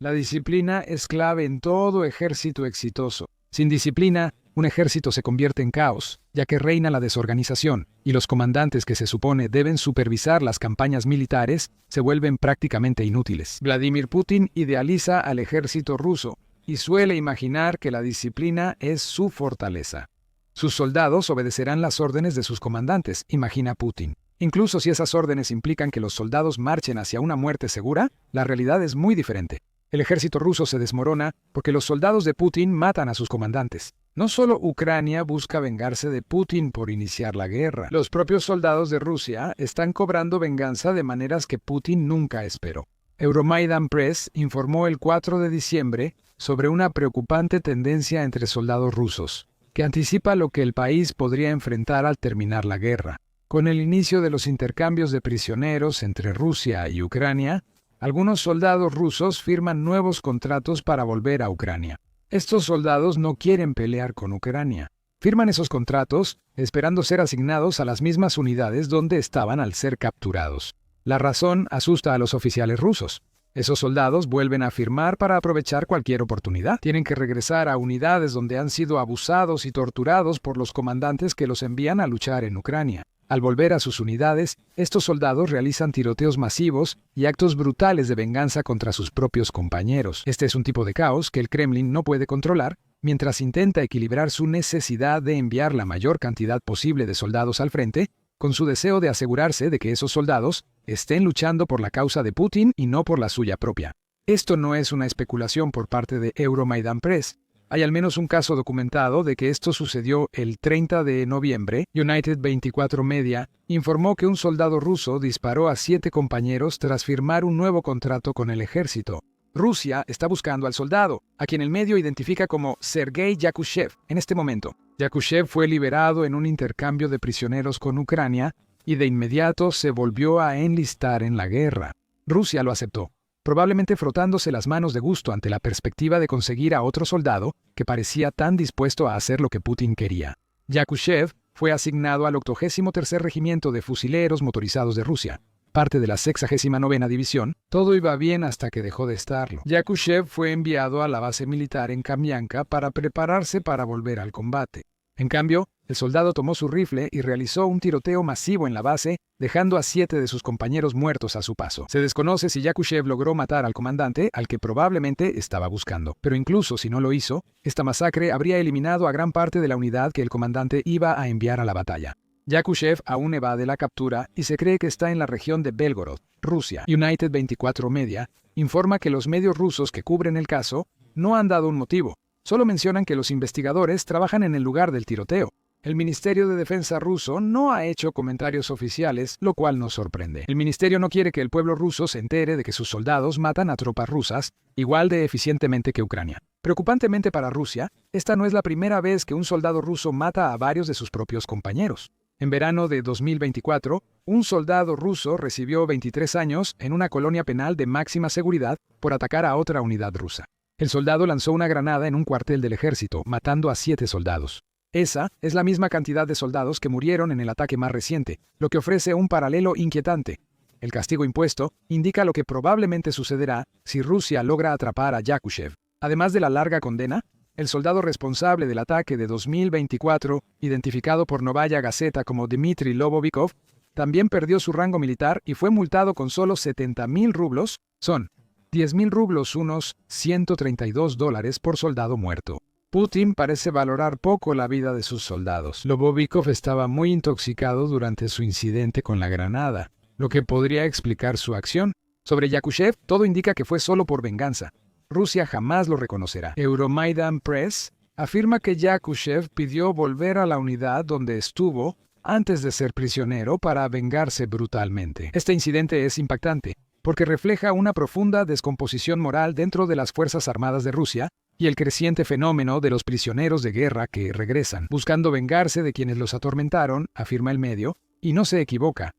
La disciplina es clave en todo ejército exitoso. Sin disciplina, un ejército se convierte en caos, ya que reina la desorganización, y los comandantes que se supone deben supervisar las campañas militares se vuelven prácticamente inútiles. Vladimir Putin idealiza al ejército ruso y suele imaginar que la disciplina es su fortaleza. Sus soldados obedecerán las órdenes de sus comandantes, imagina Putin. Incluso si esas órdenes implican que los soldados marchen hacia una muerte segura, la realidad es muy diferente. El ejército ruso se desmorona porque los soldados de Putin matan a sus comandantes. No solo Ucrania busca vengarse de Putin por iniciar la guerra. Los propios soldados de Rusia están cobrando venganza de maneras que Putin nunca esperó. Euromaidan Press informó el 4 de diciembre sobre una preocupante tendencia entre soldados rusos, que anticipa lo que el país podría enfrentar al terminar la guerra. Con el inicio de los intercambios de prisioneros entre Rusia y Ucrania, algunos soldados rusos firman nuevos contratos para volver a Ucrania. Estos soldados no quieren pelear con Ucrania. Firman esos contratos esperando ser asignados a las mismas unidades donde estaban al ser capturados. La razón asusta a los oficiales rusos. Esos soldados vuelven a firmar para aprovechar cualquier oportunidad. Tienen que regresar a unidades donde han sido abusados y torturados por los comandantes que los envían a luchar en Ucrania. Al volver a sus unidades, estos soldados realizan tiroteos masivos y actos brutales de venganza contra sus propios compañeros. Este es un tipo de caos que el Kremlin no puede controlar, mientras intenta equilibrar su necesidad de enviar la mayor cantidad posible de soldados al frente, con su deseo de asegurarse de que esos soldados estén luchando por la causa de Putin y no por la suya propia. Esto no es una especulación por parte de Euromaidan Press. Hay al menos un caso documentado de que esto sucedió el 30 de noviembre. United 24 Media informó que un soldado ruso disparó a 7 compañeros tras firmar un nuevo contrato con el ejército. Rusia está buscando al soldado, a quien el medio identifica como Sergei Yakushev en este momento. Yakushev fue liberado en un intercambio de prisioneros con Ucrania y de inmediato se volvió a enlistar en la guerra. Rusia lo aceptó, probablemente frotándose las manos de gusto ante la perspectiva de conseguir a otro soldado que parecía tan dispuesto a hacer lo que Putin quería. Yakushev fue asignado al 83º Regimiento de Fusileros Motorizados de Rusia, parte de la 69ª División. Todo iba bien hasta que dejó de estarlo. Yakushev fue enviado a la base militar en Kamianka para prepararse para volver al combate. En cambio, el soldado tomó su rifle y realizó un tiroteo masivo en la base, dejando a 7 de sus compañeros muertos a su paso. Se desconoce si Yakushev logró matar al comandante, al que probablemente estaba buscando. Pero incluso si no lo hizo, esta masacre habría eliminado a gran parte de la unidad que el comandante iba a enviar a la batalla. Yakushev aún evade la captura y se cree que está en la región de Belgorod, Rusia. United 24 Media informa que los medios rusos que cubren el caso no han dado un motivo. Solo mencionan que los investigadores trabajan en el lugar del tiroteo. El Ministerio de Defensa ruso no ha hecho comentarios oficiales, lo cual nos sorprende. El ministerio no quiere que el pueblo ruso se entere de que sus soldados matan a tropas rusas igual de eficientemente que Ucrania. Preocupantemente para Rusia, esta no es la primera vez que un soldado ruso mata a varios de sus propios compañeros. En verano de 2024, un soldado ruso recibió 23 años en una colonia penal de máxima seguridad por atacar a otra unidad rusa. El soldado lanzó una granada en un cuartel del ejército, matando a 7 soldados. Esa es la misma cantidad de soldados que murieron en el ataque más reciente, lo que ofrece un paralelo inquietante. El castigo impuesto indica lo que probablemente sucederá si Rusia logra atrapar a Yakushev. Además de la larga condena, el soldado responsable del ataque de 2024, identificado por Novaya Gazeta como Dmitry Lobovikov, también perdió su rango militar y fue multado con solo 70.000 rublos, son 10.000 rublos, unos $132 por soldado muerto. Putin parece valorar poco la vida de sus soldados. Lobovikov estaba muy intoxicado durante su incidente con la granada, lo que podría explicar su acción. Sobre Yakushev, todo indica que fue solo por venganza. Rusia jamás lo reconocerá. Euromaidan Press afirma que Yakushev pidió volver a la unidad donde estuvo antes de ser prisionero para vengarse brutalmente. Este incidente es impactante, porque refleja una profunda descomposición moral dentro de las Fuerzas Armadas de Rusia y el creciente fenómeno de los prisioneros de guerra que regresan, buscando vengarse de quienes los atormentaron, afirma el medio, y no se equivoca.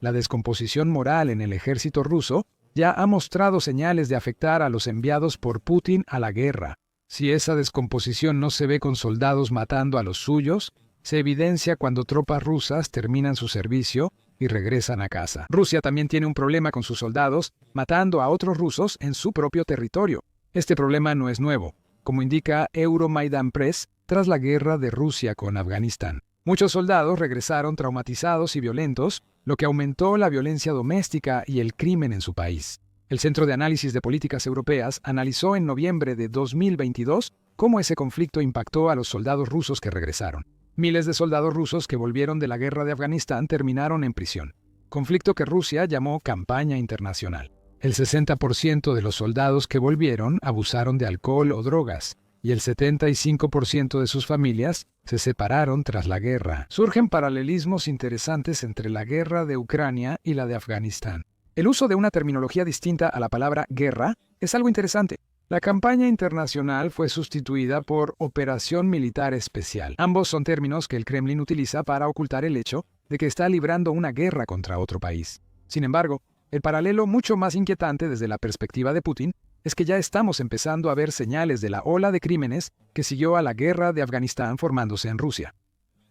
La descomposición moral en el ejército ruso ya ha mostrado señales de afectar a los enviados por Putin a la guerra. Si esa descomposición no se ve con soldados matando a los suyos, se evidencia cuando tropas rusas terminan su servicio y regresan a casa. Rusia también tiene un problema con sus soldados, matando a otros rusos en su propio territorio. Este problema no es nuevo, como indica Euromaidan Press, tras la guerra de Rusia con Afganistán. Muchos soldados regresaron traumatizados y violentos, lo que aumentó la violencia doméstica y el crimen en su país. El Centro de Análisis de Políticas Europeas analizó en noviembre de 2022 cómo ese conflicto impactó a los soldados rusos que regresaron. Miles de soldados rusos que volvieron de la guerra de Afganistán terminaron en prisión, conflicto que Rusia llamó campaña internacional. El 60% de los soldados que volvieron abusaron de alcohol o drogas, y el 75% de sus familias se separaron tras la guerra. Surgen paralelismos interesantes entre la guerra de Ucrania y la de Afganistán. El uso de una terminología distinta a la palabra guerra es algo interesante. La campaña internacional fue sustituida por operación militar especial. Ambos son términos que el Kremlin utiliza para ocultar el hecho de que está librando una guerra contra otro país. Sin embargo, el paralelo mucho más inquietante desde la perspectiva de Putin es que ya estamos empezando a ver señales de la ola de crímenes que siguió a la guerra de Afganistán formándose en Rusia.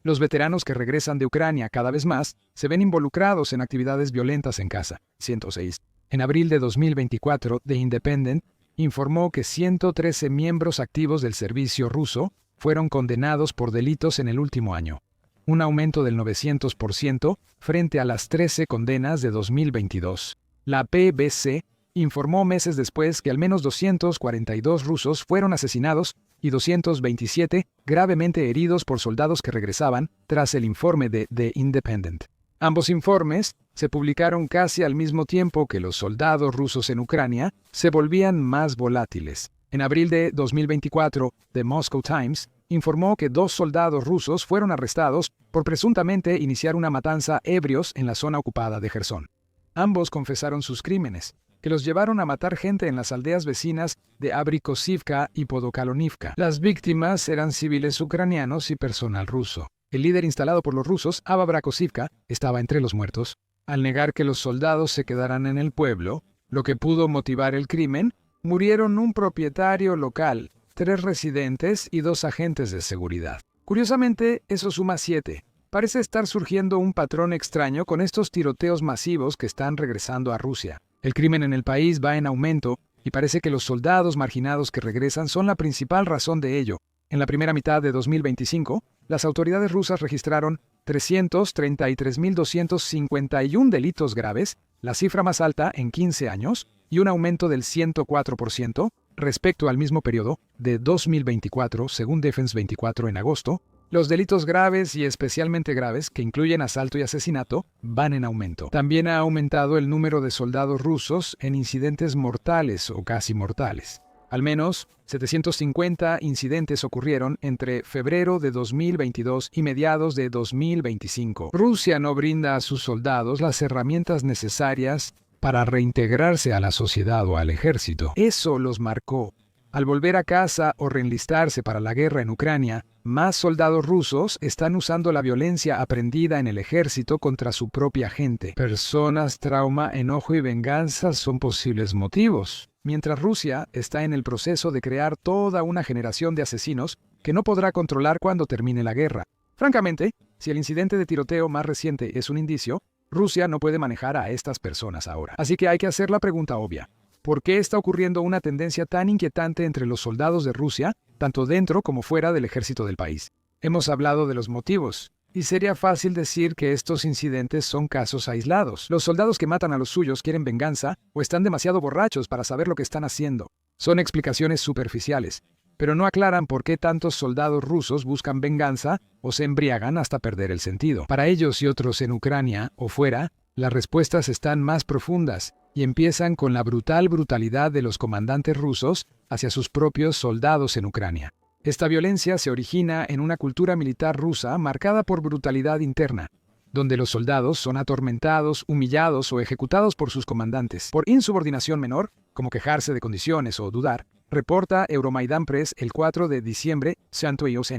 Los veteranos que regresan de Ucrania cada vez más se ven involucrados en actividades violentas en casa. 106. En abril de 2024, The Independent informó que 113 miembros activos del servicio ruso fueron condenados por delitos en el último año, un aumento del 900% frente a las 13 condenas de 2022. La PBC informó meses después que al menos 242 rusos fueron asesinados y 227 gravemente heridos por soldados que regresaban, tras el informe de The Independent. Ambos informes se publicaron casi al mismo tiempo que los soldados rusos en Ucrania se volvían más volátiles. En abril de 2024, The Moscow Times informó que 2 soldados rusos fueron arrestados por presuntamente iniciar una matanza ebrios en la zona ocupada de Jersón. Ambos confesaron sus crímenes, que los llevaron a matar gente en las aldeas vecinas de Abrikosivka y Podokalonivka. Las víctimas eran civiles ucranianos y personal ruso. El líder instalado por los rusos, Abba Brakosivka, estaba entre los muertos. Al negar que los soldados se quedaran en el pueblo, lo que pudo motivar el crimen, murieron un propietario local, 3 residentes y 2 agentes de seguridad. Curiosamente, eso suma 7. Parece estar surgiendo un patrón extraño con estos tiroteos masivos que están regresando a Rusia. El crimen en el país va en aumento y parece que los soldados marginados que regresan son la principal razón de ello. En la primera mitad de 2025, las autoridades rusas registraron 333.251 delitos graves, la cifra más alta en 15 años, y un aumento del 104% respecto al mismo periodo de 2024, según Defense 24 en agosto. Los delitos graves y especialmente graves, que incluyen asalto y asesinato, van en aumento. También ha aumentado el número de soldados rusos en incidentes mortales o casi mortales. Al menos 750 incidentes ocurrieron entre febrero de 2022 y mediados de 2025. Rusia no brinda a sus soldados las herramientas necesarias para reintegrarse a la sociedad o al ejército. Eso los marcó. Al volver a casa o reenlistarse para la guerra en Ucrania, más soldados rusos están usando la violencia aprendida en el ejército contra su propia gente. Personas, trauma, enojo y venganza son posibles motivos. Mientras Rusia está en el proceso de crear toda una generación de asesinos que no podrá controlar cuando termine la guerra. Francamente, si el incidente de tiroteo más reciente es un indicio, Rusia no puede manejar a estas personas ahora. Así que hay que hacer la pregunta obvia. ¿Por qué está ocurriendo una tendencia tan inquietante entre los soldados de Rusia, tanto dentro como fuera del ejército del país? Hemos hablado de los motivos, y sería fácil decir que estos incidentes son casos aislados. Los soldados que matan a los suyos quieren venganza o están demasiado borrachos para saber lo que están haciendo. Son explicaciones superficiales, pero no aclaran por qué tantos soldados rusos buscan venganza o se embriagan hasta perder el sentido. Para ellos y otros en Ucrania o fuera, las respuestas están más profundas y empiezan con la brutalidad de los comandantes rusos hacia sus propios soldados en Ucrania. Esta violencia se origina en una cultura militar rusa marcada por brutalidad interna, donde los soldados son atormentados, humillados o ejecutados por sus comandantes. Por insubordinación menor, como quejarse de condiciones o dudar, reporta Euromaidan Press el 4 de diciembre,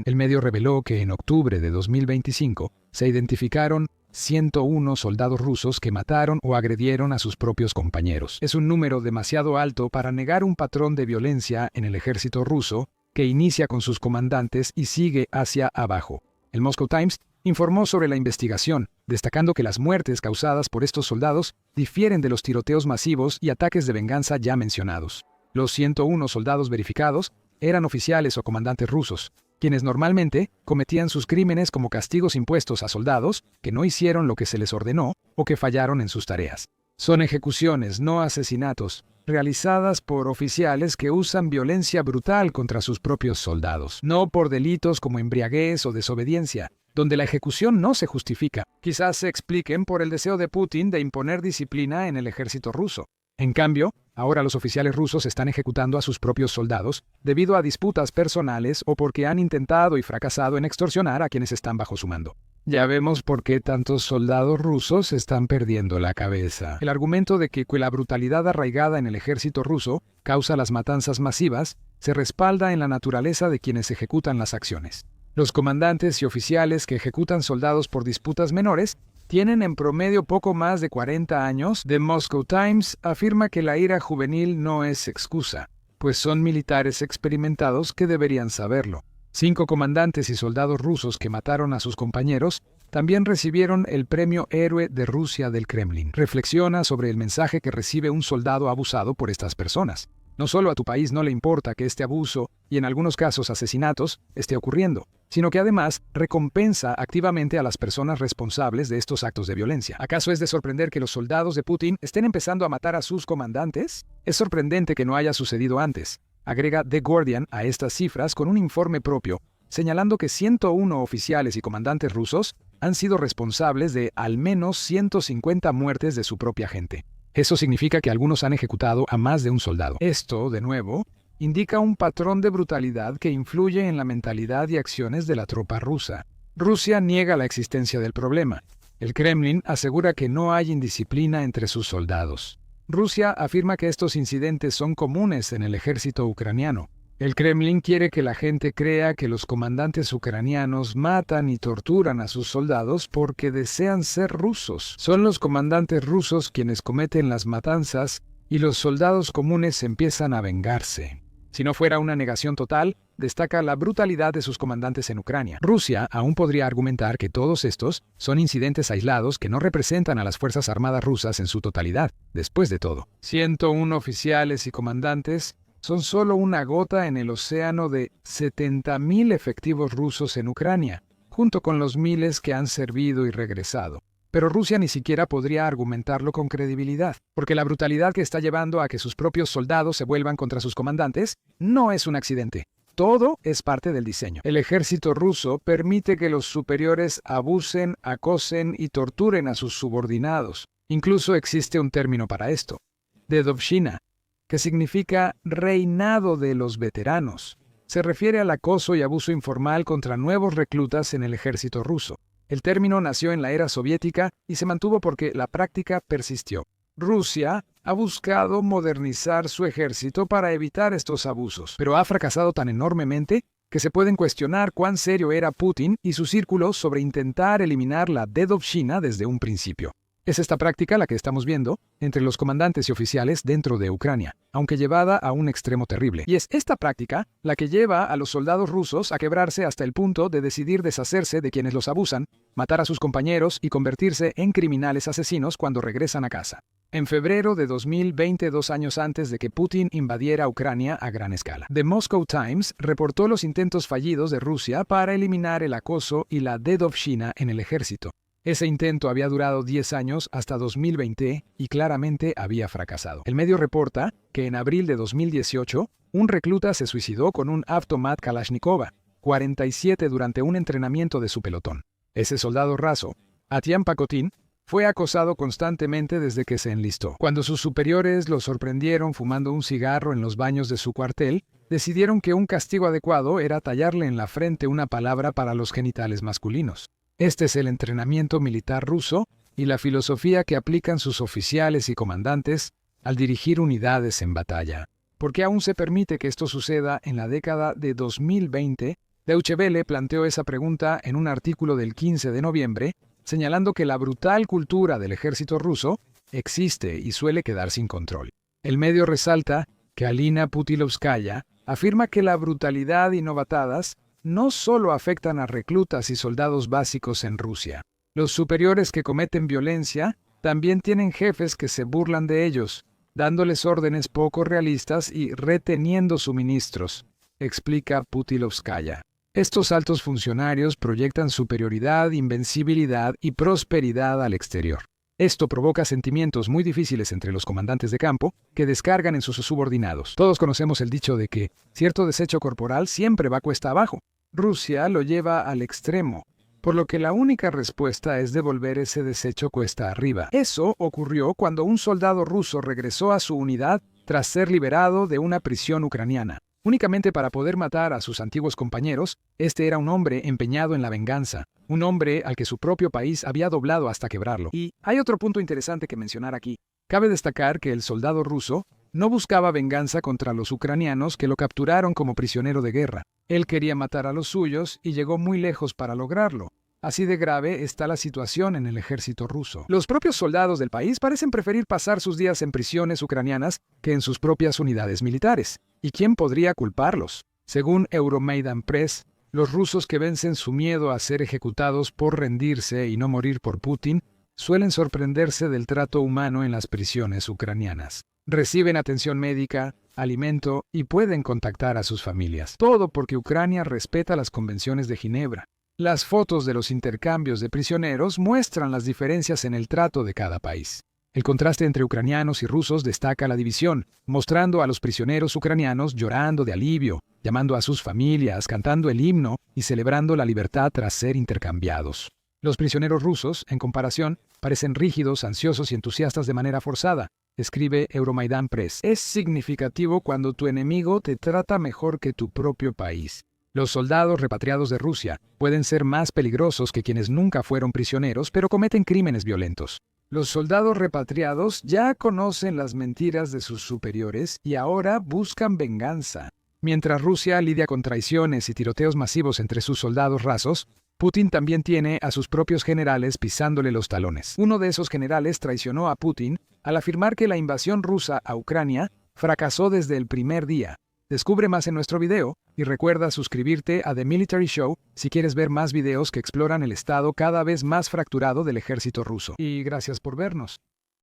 el medio reveló que en octubre de 2025 se identificaron 101 soldados rusos que mataron o agredieron a sus propios compañeros. Es un número demasiado alto para negar un patrón de violencia en el ejército ruso que inicia con sus comandantes y sigue hacia abajo. El Moscow Times informó sobre la investigación, destacando que las muertes causadas por estos soldados difieren de los tiroteos masivos y ataques de venganza ya mencionados. Los 101 soldados verificados eran oficiales o comandantes rusos, quienes normalmente cometían sus crímenes como castigos impuestos a soldados que no hicieron lo que se les ordenó o que fallaron en sus tareas. Son ejecuciones, no asesinatos, realizadas por oficiales que usan violencia brutal contra sus propios soldados, no por delitos como embriaguez o desobediencia, donde la ejecución no se justifica. Quizás se expliquen por el deseo de Putin de imponer disciplina en el ejército ruso. En cambio, ahora los oficiales rusos están ejecutando a sus propios soldados debido a disputas personales o porque han intentado y fracasado en extorsionar a quienes están bajo su mando. Ya vemos por qué tantos soldados rusos están perdiendo la cabeza. El argumento de que la brutalidad arraigada en el ejército ruso causa las matanzas masivas se respalda en la naturaleza de quienes ejecutan las acciones. Los comandantes y oficiales que ejecutan soldados por disputas menores tienen en promedio poco más de 40 años. The Moscow Times afirma que la ira juvenil no es excusa, pues son militares experimentados que deberían saberlo. 5 comandantes y soldados rusos que mataron a sus compañeros también recibieron el premio Héroe de Rusia del Kremlin. Reflexiona sobre el mensaje que recibe un soldado abusado por estas personas. No solo a tu país no le importa que este abuso, y en algunos casos asesinatos, esté ocurriendo, sino que además recompensa activamente a las personas responsables de estos actos de violencia. ¿Acaso es de sorprender que los soldados de Putin estén empezando a matar a sus comandantes? Es sorprendente que no haya sucedido antes. Agrega The Guardian a estas cifras con un informe propio, señalando que 101 oficiales y comandantes rusos han sido responsables de al menos 150 muertes de su propia gente. Eso significa que algunos han ejecutado a más de un soldado. Esto, de nuevo, indica un patrón de brutalidad que influye en la mentalidad y acciones de la tropa rusa. Rusia niega la existencia del problema. El Kremlin asegura que no hay indisciplina entre sus soldados. Rusia afirma que estos incidentes son comunes en el ejército ucraniano. El Kremlin quiere que la gente crea que los comandantes ucranianos matan y torturan a sus soldados porque desean ser rusos. Son los comandantes rusos quienes cometen las matanzas y los soldados comunes empiezan a vengarse. Si no fuera una negación total, destaca la brutalidad de sus comandantes en Ucrania. Rusia aún podría argumentar que todos estos son incidentes aislados que no representan a las Fuerzas Armadas rusas en su totalidad. Después de todo, 101 oficiales y comandantes son solo una gota en el océano de 70.000 efectivos rusos en Ucrania, junto con los miles que han servido y regresado. Pero Rusia ni siquiera podría argumentarlo con credibilidad, porque la brutalidad que está llevando a que sus propios soldados se vuelvan contra sus comandantes no es un accidente. Todo es parte del diseño. El ejército ruso permite que los superiores abusen, acosen y torturen a sus subordinados. Incluso existe un término para esto, dedovshchina, que significa reinado de los veteranos. Se refiere al acoso y abuso informal contra nuevos reclutas en el ejército ruso. El término nació en la era soviética y se mantuvo porque la práctica persistió. Rusia ha buscado modernizar su ejército para evitar estos abusos, pero ha fracasado tan enormemente que se pueden cuestionar cuán serio era Putin y su círculo sobre intentar eliminar la dedovshchina desde un principio. Es esta práctica la que estamos viendo entre los comandantes y oficiales dentro de Ucrania, aunque llevada a un extremo terrible. Y es esta práctica la que lleva a los soldados rusos a quebrarse hasta el punto de decidir deshacerse de quienes los abusan, matar a sus compañeros y convertirse en criminales asesinos cuando regresan a casa. En febrero de 2020, 2 años antes de que Putin invadiera Ucrania a gran escala, The Moscow Times reportó los intentos fallidos de Rusia para eliminar el acoso y la dedovshchina en el ejército. Ese intento había durado 10 años hasta 2020 y claramente había fracasado. El medio reporta que en abril de 2018, un recluta se suicidó con un Avtomat Kalashnikov 47 durante un entrenamiento de su pelotón. Ese soldado raso, Atiam Pakotin, fue acosado constantemente desde que se enlistó. Cuando sus superiores lo sorprendieron fumando un cigarro en los baños de su cuartel, decidieron que un castigo adecuado era tallarle en la frente una palabra para los genitales masculinos. Este es el entrenamiento militar ruso y la filosofía que aplican sus oficiales y comandantes al dirigir unidades en batalla. ¿Por qué aún se permite que esto suceda en la década de 2020? Deutsche Welle planteó esa pregunta en un artículo del 15 de noviembre, señalando que la brutal cultura del ejército ruso existe y suele quedar sin control. El medio resalta que Alina Putilovskaya afirma que la brutalidad y novatadas no solo afectan a reclutas y soldados básicos en Rusia. Los superiores que cometen violencia también tienen jefes que se burlan de ellos, dándoles órdenes poco realistas y reteniendo suministros, explica Putilovskaya. Estos altos funcionarios proyectan superioridad, invencibilidad y prosperidad al exterior. Esto provoca sentimientos muy difíciles entre los comandantes de campo que descargan en sus subordinados. Todos conocemos el dicho de que cierto desecho corporal siempre va cuesta abajo. Rusia lo lleva al extremo, por lo que la única respuesta es devolver ese desecho cuesta arriba. Eso ocurrió cuando un soldado ruso regresó a su unidad tras ser liberado de una prisión ucraniana. Únicamente para poder matar a sus antiguos compañeros, este era un hombre empeñado en la venganza, un hombre al que su propio país había doblado hasta quebrarlo. Y hay otro punto interesante que mencionar aquí. Cabe destacar que el soldado ruso no buscaba venganza contra los ucranianos que lo capturaron como prisionero de guerra. Él quería matar a los suyos y llegó muy lejos para lograrlo. Así de grave está la situación en el ejército ruso. Los propios soldados del país parecen preferir pasar sus días en prisiones ucranianas que en sus propias unidades militares. ¿Y quién podría culparlos? Según Euromaidan Press, los rusos que vencen su miedo a ser ejecutados por rendirse y no morir por Putin suelen sorprenderse del trato humano en las prisiones ucranianas. Reciben atención médica, alimento y pueden contactar a sus familias. Todo porque Ucrania respeta las convenciones de Ginebra. Las fotos de los intercambios de prisioneros muestran las diferencias en el trato de cada país. El contraste entre ucranianos y rusos destaca la división, mostrando a los prisioneros ucranianos llorando de alivio, llamando a sus familias, cantando el himno y celebrando la libertad tras ser intercambiados. Los prisioneros rusos, en comparación, parecen rígidos, ansiosos y entusiastas de manera forzada, escribe Euromaidan Press. Es significativo cuando tu enemigo te trata mejor que tu propio país. Los soldados repatriados de Rusia pueden ser más peligrosos que quienes nunca fueron prisioneros, pero cometen crímenes violentos. Los soldados repatriados ya conocen las mentiras de sus superiores y ahora buscan venganza. Mientras Rusia lidia con traiciones y tiroteos masivos entre sus soldados rasos, Putin también tiene a sus propios generales pisándole los talones. Uno de esos generales traicionó a Putin al afirmar que la invasión rusa a Ucrania fracasó desde el primer día. Descubre más en nuestro video y recuerda suscribirte a The Military Show si quieres ver más videos que exploran el estado cada vez más fracturado del ejército ruso. Y gracias por vernos.